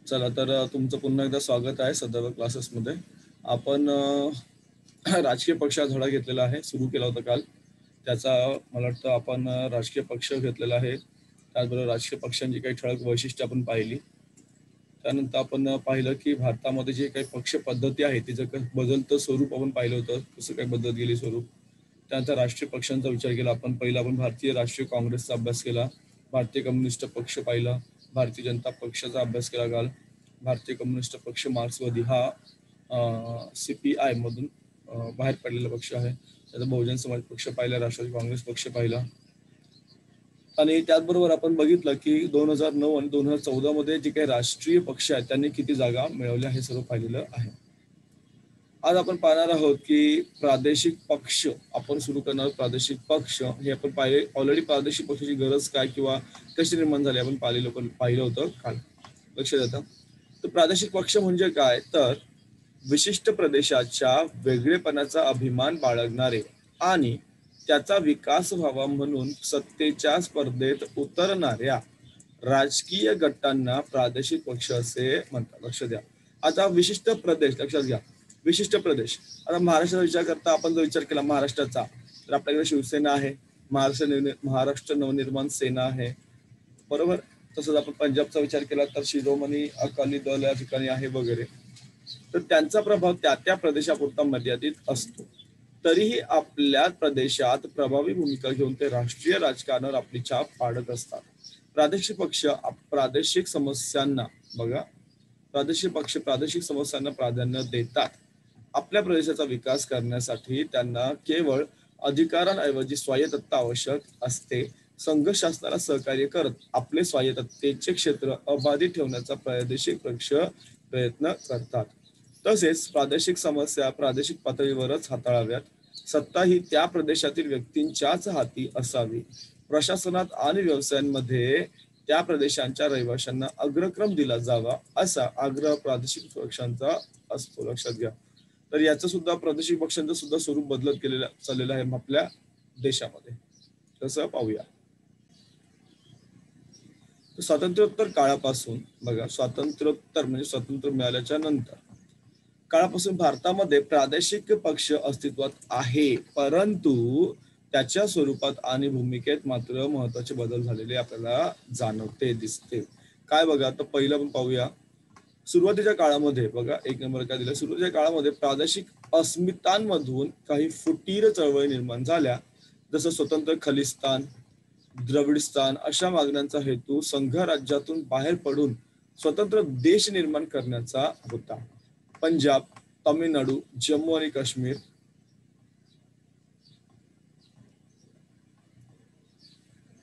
चला तर तुमचं पुन्हा एकदा स्वागत आहे सदैव क्लासेसमध्ये. आपण राजकीय पक्षाचा धडा घेतलेला आहे, सुरू केला होता काल. त्याचा मला वाटतं आपण राजकीय पक्ष घेतलेला आहे. त्याचबरोबर राजकीय पक्षांची काही ठळक वैशिष्ट्ये आपण पाहिली. त्यानंतर आपण पाहिलं की भारतामध्ये जे काही पक्ष पद्धती आहे तिचं बदलतं स्वरूप आपण पाहिलं होतं, कसं काय बदलत गेली स्वरूप. त्यानंतर राष्ट्रीय पक्षांचा विचार केला आपण. पहिला आपण भारतीय राष्ट्रीय काँग्रेसचा अभ्यास केला, भारतीय कम्युनिस्ट पक्ष पाहिला, भारतीय जनता पक्षाचा अभ्यास केला काल. भारतीय कम्युनिस्ट पक्ष मार्क्सवादी हा CPI मधून बाहेर पडलेला पक्ष आहे. त्याचा बहुजन समाज पक्ष पाहिला, राष्ट्रवादी काँग्रेस पक्ष पाहिला. आणि त्याचबरोबर आपण बघितलं की 2009 आणि 2014 मध्ये जे काही राष्ट्रीय पक्ष आहेत त्यांनी किती जागा मिळवल्या हे सर्व पाहिलेलं आहे. आज आपण पाहणार आहोत की प्रादेशिक पक्ष आपण सुरू करणार. प्रादेशिक पक्ष हे आपण पाहिले ऑलरेडी. प्रादेशिक पक्षाची गरज काय किंवा कशी निर्माण झाली आपण पाहिलं होतं काल. लक्षात येतं. तर प्रादेशिक पक्ष म्हणजे काय, तर विशिष्ट प्रदेशाच्या वेगळेपणाचा अभिमान बाळगणारे आणि त्याचा विकास व्हावा म्हणून सत्तेच्या स्पर्धेत उतरणाऱ्या राजकीय गटांना प्रादेशिक पक्ष असे म्हणतात. लक्ष द्या. आता विशिष्ट प्रदेश लक्षात घ्या. विशिष्ट प्रदेश, आता महाराष्ट्राचा विचार करता आपण जर विचार केला महाराष्ट्राचा, तर आपल्याकडे शिवसेना आहे, महाराष्ट्र नवनिर्माण सेना आहे, बरोबर. तसंच आपण पंजाबचा विचार केला तर शिरोमणी अकाली दल या ठिकाणी आहे वगैरे. तर त्यांचा प्रभाव त्या त्या प्रदेशापुरता मर्यादित असतो. तरीही आपल्या प्रदेशात प्रभावी भूमिका घेऊन ते राष्ट्रीय राजकारणावर आपली छाप पाडत असतात. प्रादेशिक पक्ष प्रादेशिक समस्यांना बघा, प्रादेशिक पक्ष प्रादेशिक समस्यांना प्राधान्य देतात. आपल्या प्रदेशाचा विकास करण्यासाठी त्यांना केवळ अधिकारांऐवजी स्वायत्तता आवश्यक असते. संघ शासनाला सहकार्य करत आपले स्वायत्ततेचे क्षेत्र अबाधित ठेवण्याचा प्रादेशिक पक्ष प्रयत्न करतात. तसेच प्रादेशिक समस्या प्रादेशिक पातळीवरच हाताळाव्यात. सत्ता ही त्या प्रदेशातील व्यक्तींच्याच हाती असावी. प्रशासनात आणि व्यवसायांमध्ये त्या प्रदेशांच्या रहिवाशांना अग्रक्रम दिला जावा असा आग्रह प्रादेशिक पक्षांचा असतो. लक्षात घ्या. तर याचं सुद्धा प्रादेशिक पक्षांचं सुद्धा स्वरूप बदलत गेलेलं चाललेलं आहे आपल्या देशामध्ये. तसं पाहूया. स्वातंत्र्योत्तर काळापासून बघा, स्वातंत्र्योत्तर म्हणजे स्वातंत्र्य मिळाल्याच्या नंतर काळापासून भारतामध्ये प्रादेशिक पक्ष अस्तित्वात आहे, परंतु त्याच्या स्वरूपात आणि भूमिकेत मात्र महत्वाचे बदल झालेले आपल्याला जाणवते दिसते. काय बघा, तर पहिलं आपण पाहूया. सुरुवातीच्या काळामध्ये बघा, एक नंबर काय दिलं. सुरुवातीच्या काळामध्ये प्रादेशिक अस्मितांमधून काही फुटीर चळवळी निर्माण झाल्या. जसं स्वतंत्र खलिस्तान, द्रविडस्थान अशा मागण्यांचा हेतू संघ राज्यातून बाहेर पडून स्वतंत्र देश निर्माण करण्याचा होता. पंजाब, तामिळनाडू, जम्मू आणि काश्मीर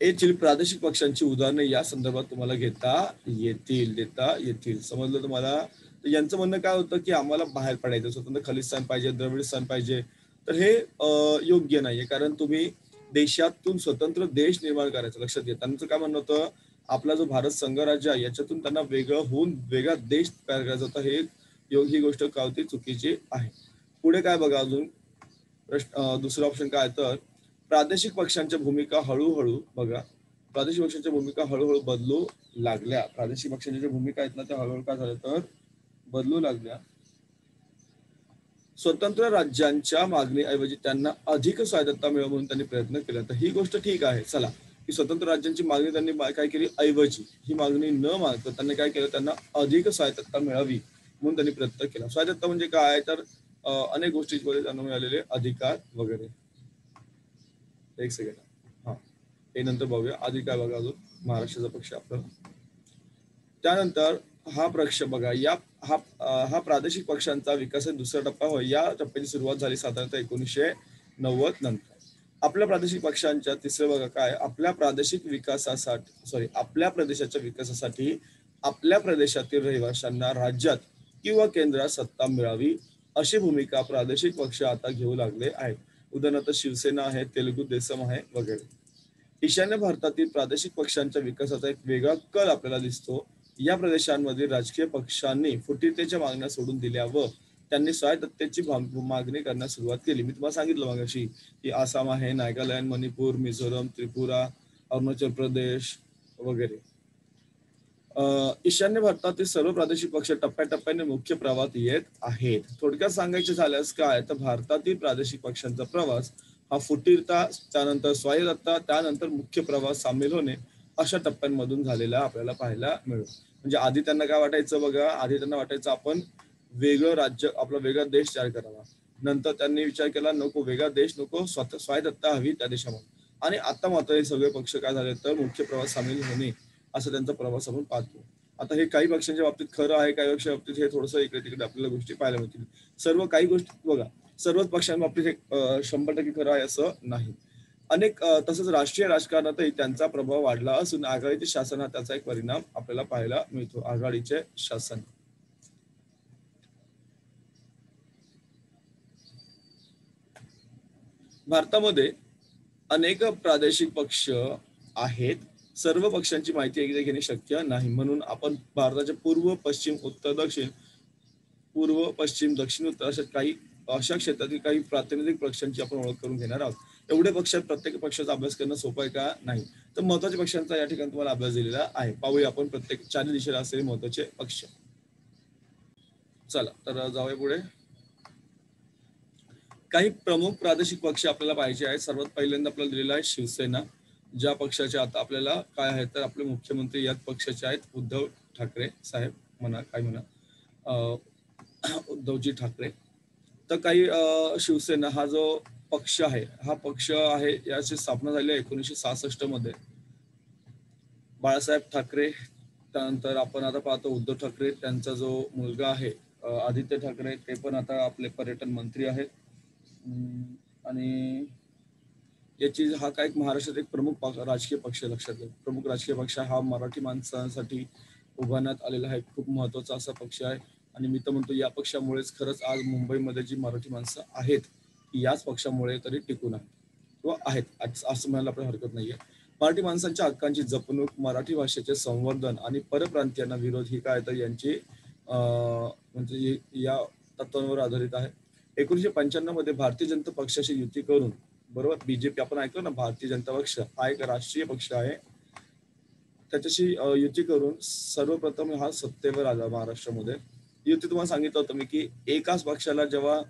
येथील प्रादेशिक पक्षांची उदाहरणे या संदर्भात तुम्हाला देता येतील. समजलं तुम्हाला. यांचं म्हणणं काय होतं की आम्हाला बाहेर पडायचं, स्वतंत्र खलिस्तान पाहिजे, द्रविडस्थान पाहिजे. तर हे योग्य नाहीये, कारण तुम्ही देशातून स्वतंत्र देश निर्माण करायचं. लक्षात घ्या. त्यांचं काय म्हणणं होतं, आपला जो भारत संघराज्य आहे याच्यातून त्यांना वेगळं होऊन वेगळा देश तयार करायचा होता. ही गोष्ट काय होती, चुकीची आहे. पुढे काय बघा अजून दुसरा ऑप्शन काय, तर प्रादेशिक पक्षांच्या भूमिका हळूहळू बघा, प्रादेशिक पक्षांच्या भूमिका हळूहळू बदलू लागल्या. प्रादेशिक पक्षांच्या ज्या भूमिका आहेत ना त्या हळूहळू काय झाल्या तर बदलू लागल्या. स्वतंत्र राज्यांच्या मागणीऐवजी त्यांना अधिक स्वायत्तता मिळावी म्हणून त्यांनी प्रयत्न केला. तर ही गोष्ट ठीक आहे. चला, की स्वतंत्र राज्यांची मागणी त्यांनी काय केली, ऐवजी ही मागणी न मागता त्यांनी काय केलं, त्यांना अधिक स्वायत्तता मिळावी म्हणून त्यांनी प्रयत्न केला. स्वायत्तता म्हणजे काय, तर अनेक गोष्टींमध्ये त्यांना मिळालेले अधिकार वगैरे. एक सेकंड, हा हे नंतर बघूया. आधी काय बघा अजून, महाराष्ट्राचा पक्ष आपला. त्यानंतर हा पक्ष बघा, हा प्रादेशिक पक्षांचा विकासाचा दुसरा टप्पा होय. या टप्प्याची सुरुवात झाली साधारणतः 1990 नंतर. आपल्या प्रादेशिक पक्षांच्या तिसरं बघा काय, आपल्या प्रदेशाच्या विकासासाठी आपल्या प्रदेशातील रहिवाशांना राज्यात किंवा केंद्रात सत्ता मिळावी अशी भूमिका प्रादेशिक पक्ष आता घेऊ लागले आहेत. उदाहरणार्थ शिवसेना आहे, तेलुगू देसम आहे वगैरे. ईशान्य भारतातील प्रादेशिक पक्षांच्या विकासाचा एक वेगळा कल आपल्याला दिसतो. या प्रदेशांमधील राजकीय पक्षांनी फुटीरतेच्या मागण्या सोडून दिल्या व त्यांनी स्वायत्ततेची मागणी करण्यास सुरुवात केली. मी तुम्हाला सांगितलं मगाशी की आसाम आहे, नागालँड, मणिपूर, मिझोरम, त्रिपुरा, अरुणाचल प्रदेश वगैरे. ईशान्य भारतातील सर्व प्रादेशिक पक्ष टप्प्याटप्प्याने मुख्य प्रवाहात येत आहेत. थोडक्यात सांगायचे झाल्यास काय तर भारतातील प्रादेशिक पक्षांचा प्रवास हा फुटीरता, त्यानंतर स्वायत्तता, त्यानंतर मुख्य प्रवास सामील होणे अशा टप्प्यांमधून झालेला आपल्याला पाहायला मिळतो. म्हणजे आधी त्यांना काय वाटायचं बघा, आधी त्यांना वाटायचं आपण वेगळं राज्य, आपला वेगळा देश तयार करावा. नंतर त्यांनी विचार केला नको वेगळा देश नको, स्वायत्तता हवी त्या देशामध्ये. आणि आता मात्र हे सगळे पक्ष काय झाले तर मुख्य प्रवास सामील होणे असं त्यांचा प्रवास आपण पाहतो. आता हे काही पक्षांच्या बाबतीत खरं आहे, काही पक्षांच्या बाबतीत हे थोडंसं इकडे तिकडे आपल्याला गोष्टी पाहायला मिळतील. सर्व काही गोष्टी बघा, सर्वच पक्षांच्या बाबतीत हे 100% खरं आहे असं नाही. अनेक तसंच राष्ट्रीय राजकारणातही त्यांचा प्रभाव वाढला असून आघाडीचे शासन हा त्याचा एक परिणाम आपल्याला पाहायला मिळतो. आघाडीचे शासन भारतामध्ये अनेक प्रादेशिक पक्ष आहेत. सर्व पक्षांची माहिती एकदा घेणे शक्य नाही, म्हणून आपण भारताच्या पूर्व, पश्चिम, उत्तर, दक्षिण, पूर्व, पश्चिम, दक्षिण, उत्तर अशा क्षेत्रातील काही प्रातिनिधिक पक्षांची आपण ओळख करून घेणार आहोत. एवढे पक्ष प्रत्येक पक्षाचा अभ्यास करणं सोपं आहे का? नाही. तर महत्वाच्या पक्षांचा या ठिकाणी तुम्हाला अभ्यास दिलेला आहे. पाहूया आपण प्रत्येक चारी दिशेला असलेले महत्वाचे पक्ष. चला तर जाऊया पुढे. काही प्रमुख प्रादेशिक पक्ष आपल्याला पाहिजे आहेत. सर्वात पहिल्यांदा आपल्याला दिलेला आहे शिवसेना, ज्या पक्षाचे आता आपल्याला काय आहे तर आपले मुख्यमंत्री याच पक्षाचे आहेत, उद्धव ठाकरे साहेब म्हणा, काय म्हणा, उद्धवजी ठाकरे. तर काही शिवसेना हा जो पक्ष आहे, हा पक्ष आहे याची स्थापना झाली आहे 1966 मध्ये. बाळासाहेब ठाकरे, त्यानंतर आपण आता पाहतो उद्धव ठाकरे, त्यांचा जो मुलगा आहे आदित्य ठाकरे, ते पण आता आपले पर्यटन मंत्री आहेत. आणि याची हा काय महाराष्ट्रात एक प्रमुख राजकीय पक्ष, लक्षात घ्या. प्रमुख राजकीय पक्ष हा मराठी माणसांसाठी उभारण्यात आलेला आहे. खूप महत्वाचा असा पक्ष आहे. आणि मी तर म्हणतो या पक्षामुळेच खरंच आज मुंबईमध्ये जी मराठी माणसं आहेत याच पक्षामुळे तरी टिकून आहेत किंवा आहेत असं म्हणायला आपल्याला हरकत नाहीये. मराठी माणसांच्या हक्कांची जपणूक, मराठी भाषेचे संवर्धन आणि परप्रांतीयांना विरोध ही काय तर यांची म्हणजे या तत्वांवर आधारित आहे. 1995 मध्ये भारतीय जनता पक्षाशी युती करून, बरोबर, बीजेपी आपण ऐकलो ना, भारतीय जनता पक्ष हा एक राष्ट्रीय पक्ष आहे, त्याच्याशी युती करून सर्वप्रथम हा सत्तेवर आला महाराष्ट्रामध्ये. युती तुम्हाला सांगितलं होतं मी की एकाच पक्षाला जेव्हा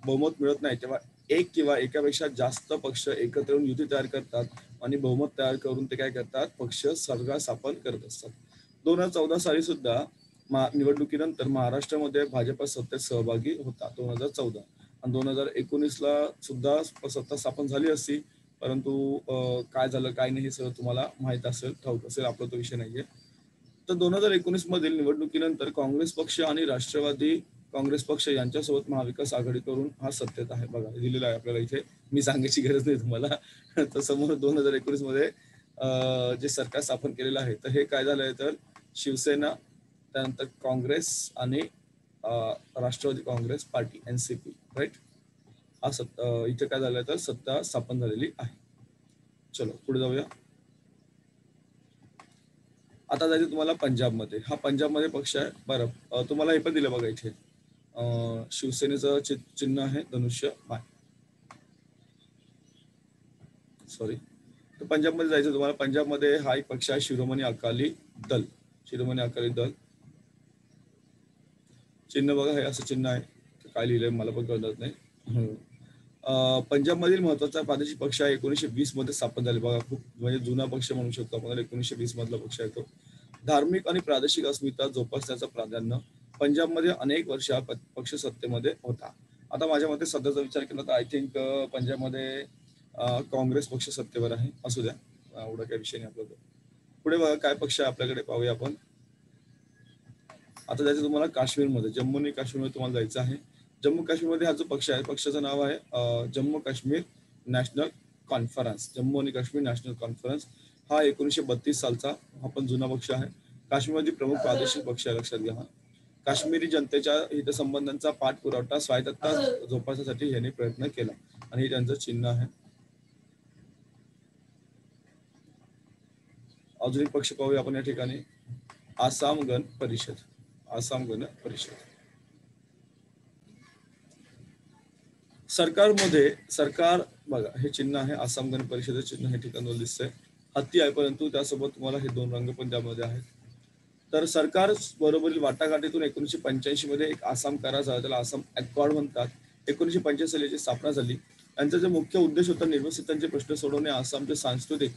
बहुमत मिळत नाही तेव्हा एक किंवा एकापेक्षा जास्त पक्ष एकत्र येऊन युती तयार करतात आणि बहुमत तयार करून ते काय करतात, पक्ष सरकार स्थापन करत असतात. 2014 साली सुद्धा निवडणुकीनंतर महाराष्ट्रामध्ये भाजप सत्तेत सहभागी होता 2014, आणि 2019ला सुद्धा सत्ता स्थापन झाली असती, परंतु काय झालं काय नाही हे सगळं तुम्हाला माहित असेल, ठाऊक असेल, आपला तो विषय नाहीये. तर 2019 मधील निवडणुकीनंतर काँग्रेस पक्ष आणि राष्ट्रवादी काँग्रेस पक्ष यांच्यासोबत महाविकास आघाडी करून हा सत्तेत आहे. बघा दिलेला आहे आपल्याला इथे, मी सांगायची गरज नाही तुम्हाला. तर समोर 2019 मध्ये जे सरकार स्थापन केलेलं आहे, तर हे काय झालंय तर शिवसेना, त्यानंतर काँग्रेस आणि Rashtrawadi Congress party NCP, right, हा इथे काय झालंय तर सत्ता स्थापन झालेली आहे. चलो पुढे जाऊया. आता जायचं तुम्हाला पंजाबमध्ये. हा पंजाबमध्ये पक्ष आहे. बरं, तुम्हाला हे पण दिलं बघा इथे, शिवसेनेचं चिन्ह आहे धनुष्य बाण. सॉरी, तर पंजाबमध्ये जायचं तुम्हाला. पंजाबमध्ये हा एक पक्ष आहे शिरोमणी अकाली दल. शिरोमणी अकाली दल चिन्ह बघा, हे असं चिन्ह आहे. काय लिहिलंय मला पण कळत नाही. पंजाबमधील महत्वाचा प्रादेशिक पक्ष आहे. 1920 मध्ये स्थापन झाले. बघा खूप म्हणजे जुना पक्ष म्हणू शकतो आपण. 1920 मधला पक्ष आहे तो. धार्मिक आणि प्रादेशिक अस्मिता जोपासण्याचं प्राधान्य. पंजाबमध्ये अनेक वर्ष पक्ष सत्तेमध्ये होता. आता माझ्या मते सध्याचा विचार केला तर आय थिंक पंजाबमध्ये काँग्रेस पक्ष सत्तेवर आहे. असू द्या, एवढा काही विषय नाही आपल्याला. पुढे बघा काय पक्ष आहे आपल्याकडे, पाहूया आपण. आता जायचं तुम्हाला काश्मीरमध्ये, जम्मू आणि काश्मीरमध्ये तुम्हाला जायचं आहे. जम्मू काश्मीरमध्ये हा जो पक्ष आहे, पक्षाचं नाव आहे जम्मू काश्मीर नॅशनल कॉन्फरन्स. जम्मू आणि काश्मीर नॅशनल कॉन्फरन्स हा 1932 सालचा हा पण जुना पक्ष आहे. काश्मीरमध्ये प्रमुख प्रादेशिक पक्ष आहे, लक्षात घ्या. काश्मीरी जनतेच्या हितसंबंधांचा पाठपुरावा, स्वायत्तता जोपासण्यासाठी यांनी प्रयत्न केला आणि हे त्यांचं चिन्ह आहे. अजून एक पक्ष पाहूया आपण या ठिकाणी, आसाम गण परिषद. आसाम गण परिषद सरकार बघा, हे चिन्ह आहे आसाम गण परिषदेचे चिन्ह, हे ठिकाणी दिसतंय. हत्ती आहे, परंतु त्यासोबत तुम्हाला हे दोन रंग पण त्यामध्ये आहेत. तर सरकार बरोबरील वाटाघाटीतून 1985 मध्ये एक आसाम करार झाला, त्याला आसाम अकॉर्ड म्हणतात. 1985 साली याची स्थापना झाली. यांचा जो मुख्य उद्देश होता निर्वसितांचे प्रश्न सोडवणे, आसामचे सांस्कृतिक,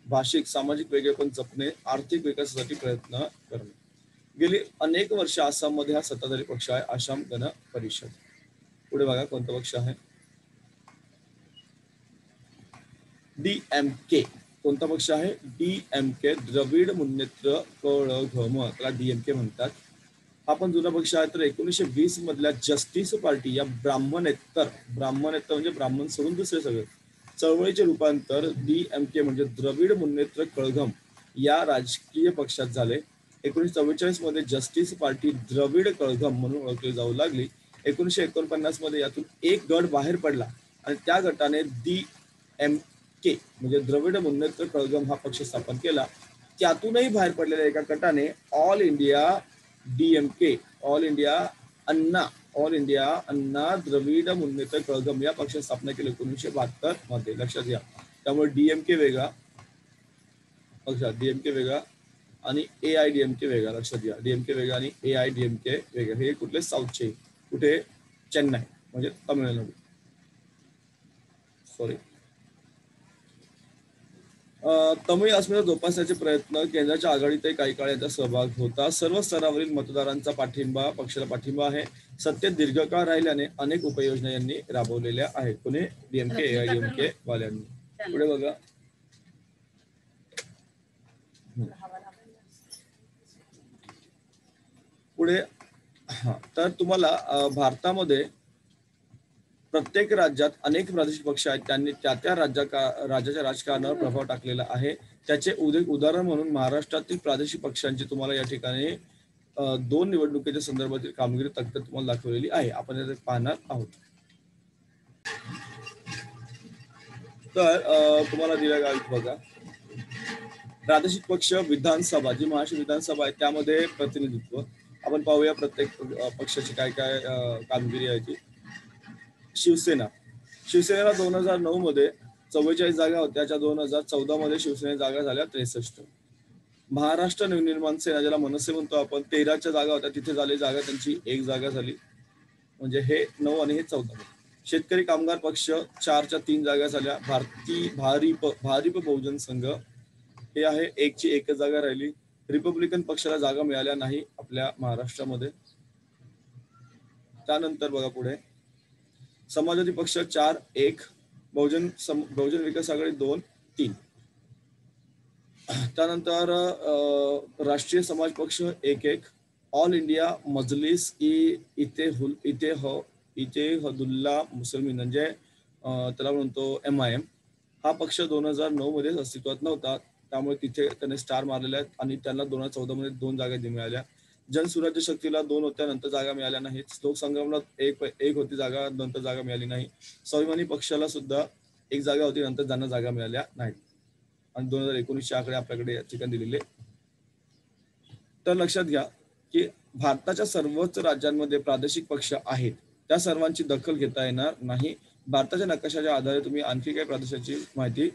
भाषिक, सामाजिक वेगळेपण जपणे, आर्थिक विकासासाठी प्रयत्न करणे. गेली अनेक वर्ष आसाममध्ये हा सत्ताधारी पक्ष आहे, आसाम गण परिषद. पुढे बघा कोणता पक्ष आहे, DMK. कोणता पक्ष आहे, DMK, द्रविड मुन्नेत्र कळघम, त्याला DMK म्हणतात. हा पण जुना पक्ष आहे. तर 1920 मधल्या जस्टिस पार्टी या ब्राह्मणेतर म्हणजे ब्राह्मण सोडून दुसरे सगळे चळवळीचे रूपांतर DMK म्हणजे द्रविड मुन्नेत्र कळघम या राजकीय पक्षात झाले. 1944 मध्ये जस्टिस पार्टी द्रविड कळघम म्हणून ओळखली जाऊ लागली. 1949 मध्ये यातून एक गट बाहेर पडला आणि त्या गटाने DMK म्हणजे द्रविड मुन्नेत्र कळघम हा पक्ष स्थापन केला. त्यातूनही बाहेर पडलेल्या एका गटाने All India DMK, All India Anna Dravida Munnetra Kazhagam या पक्षाची स्थापना केली 1972 मध्ये. लक्षात घ्या. त्यामुळे DMK वेगळा पक्ष, DMK वेगळा आणि AIDMK वेगळा. लक्षात घ्या, DMK वेगळा आणि AIDMK वेगळा. हे कुठले, साऊथचे, कुठे, चेन्नई म्हणजे तामिळनाडू, सॉरी. तमिळ अस्मिता जोपासण्याचे प्रयत्न, केंद्राच्या आघाडीतही काही काळ यांचा सहभाग होता. सर्व स्तरावरील मतदारांचा पाठिंबा, पक्षाला पाठिंबा आहे. सत्तेत दीर्घकाळ राहिल्याने अनेक उपाययोजना यांनी राबवलेल्या आहेत. पुणे DMK AIDMK वाल्यांनी. पुढे बघा, पुढे तर तुम्हाला भारतामध्ये प्रत्येक राज्यात अनेक प्रादेशिक पक्ष आहेत, त्यांनी त्या राज्याच्या राजकारणावर प्रभाव टाकलेला आहे. त्याचे उदाहरण म्हणून महाराष्ट्रातील प्रादेशिक पक्षांची तुम्हाला या ठिकाणी 2 निवडणुकीच्या संदर्भातील कामगिरी तक्त्यात तुम्हाला दाखवलेली आहे. आपण यात पाहणार आहोत. तर तुम्हाला दिल्या गावीत बघा, प्रादेशिक पक्ष विधानसभा, जी महाराष्ट्र विधानसभा आहे त्यामध्ये प्रतिनिधित्व आपण पाहूया प्रत्येक पक्षाची काय काय कामगिरी आहे ती. शिवसेनेला 2009 मध्ये 44 जागा होत्या, ज्या 2014 मध्ये शिवसेने जागा झाल्या 63. महाराष्ट्र नवनिर्माण सेना, ज्याला मनसे म्हणतो आपण, 13च्या जागा होत्या, तिथे झाली जागा त्यांची 1 जागा झाली, म्हणजे हे 9 आणि हे 14. शेतकरी कामगार पक्ष 4च्या 3 जागा झाल्या. भारिप बहुजन संघ हे आहे, 1ची 1 जागा राहिली. रिपब्लिकन पक्षाला जागा मिळाल्या नाही आपल्या महाराष्ट्रामध्ये. त्यानंतर बघा पुढे, समाजवादी पक्ष 4-1, बहुजन विकास आघाडी 2-3. त्यानंतर राष्ट्रीय समाज पक्ष 1-1, ऑल इंडिया मजलिस इतेहदुल्ला मुस्लिमीन म्हणजे त्याला म्हणतो MIM, हा पक्ष 2009 मध्ये अस्तित्वात नव्हता, त्यामुळे तिथे त्याने स्टार मारलेले आहेत आणि त्यांना 2014 मध्ये 2 जागा मिळाल्या. जनसुराज्य शक्तीला 2 होत्या, नंतर जागा मिळाल्या नाहीत. लोकसंग्रामला एक होती जागा, नंतर जागा मिळाली नाही. स्वाभिमानी पक्षाला सुद्धा 1 जागा होती, नंतर त्यांना जागा मिळाल्या नाहीत. आणि 2019चे आकडे आपल्याकडे या ठिकाणी दिलेले. तर लक्षात घ्या की भारताच्या सर्वच राज्यांमध्ये प्रादेशिक पक्ष आहेत, त्या सर्वांची दखल घेता येणार नाही. भारताच्या नकाशाच्या आधारे तुम्ही आणखी काही प्रदेशाची माहिती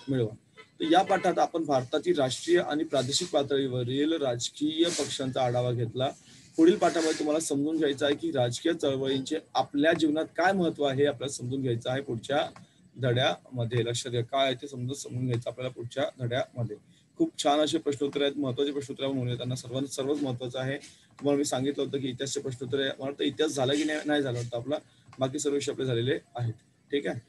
मिळवा. तर या पाठात आपण भारतातील राष्ट्रीय आणि प्रादेशिक पातळीवरील राजकीय पक्षांचा आढावा घेतला. पुढील पाठामध्ये तुम्हाला समजून घ्यायचं आहे की राजकीय चळवळींचे आपल्या जीवनात काय महत्व आहे हे आपल्याला समजून घ्यायचं आहे पुढच्या धड्यामध्ये. लक्षात घ्या, काय आहे ते समजून घ्यायचं आपल्याला पुढच्या धड्यामध्ये. खूप छान असे प्रश्नोत्तर आहेत, महत्वाचे प्रश्नोत्तर म्हणून येताना सर्वच महत्वाचं आहे. तुम्हाला मी सांगितलं होतं की इतिहासचे प्रश्नोत्तर आहे, मला वाटतं इतिहास झाला की नाही झाला होता आपला, बाकी सर्व विषय आपले झालेले आहेत. ठीक आहे.